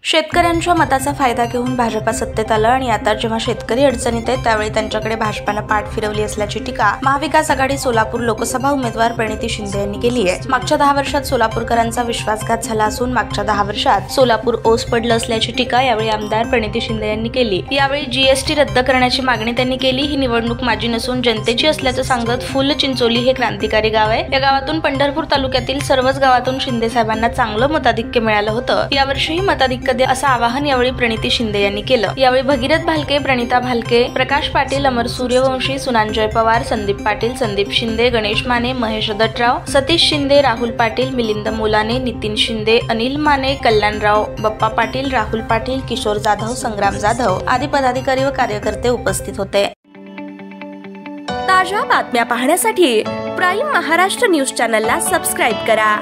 शेतकऱ्यांच्या मताचा फायदा घेऊन भाजपा सत्तेत आलं आणि आता जेव्हा शेतकरी अडचणीत आहेत त्यावेळी त्यांच्याकडे भाजपानं पाठ फिरवली असल्याची टीका महाविकास आघाडी सोलापूर लोकसभा उमेदवार प्रणिती शिंदे यांनी केली आहे। मागच्या 10 वर्षात सोलापूरकरांचा विश्वासघात झाला असून मागच्या 10 वर्षात सोलापूर ओस पडलं असल्याची टीका यावेळी आमदार प्रणिती शिंदे यांनी केली। यावेळी जीएसटी रद्द करण्याची मागणी त्यांनी केली। ही निवडणूक माझी नसून जनतेची असल्याचं सांगत फुलचिंचोली हे क्रांतिकारी गाव आहे। या गावातून पंढरपूर तालुक्यातील सर्वच गावातून शिंदे साहेबांना चांगलं मताधिक्य मिळालं होतं। यावर्षीही मताधिक्य असं आवाहन यावेळी प्रणिती शिंदे यांनी केलं। यावेळी भगीरथ भालके, प्रणिता भालके, प्रकाश पाटील, अमर सूर्यवंशी, सुनांजय पवार, संदीप पाटील, संदीप शिंदे, गणेश माने, महेश दत्तराव, सतीश शिंदे, राहुल पाटील, मिलिंद मोलाने, नितीन शिंदे, अनिल माने, कल्याणराव, बप्पा पाटील, राहुल पाटील, किशोर जाधव, संग्राम जाधव आदी पदाधिकारी व कार्यकर्ते उपस्थित होते। ताज्या बातम्या पाहण्यासाठी प्राईम महाराष्ट्र न्यूज चॅनलला सबस्क्राईब करा।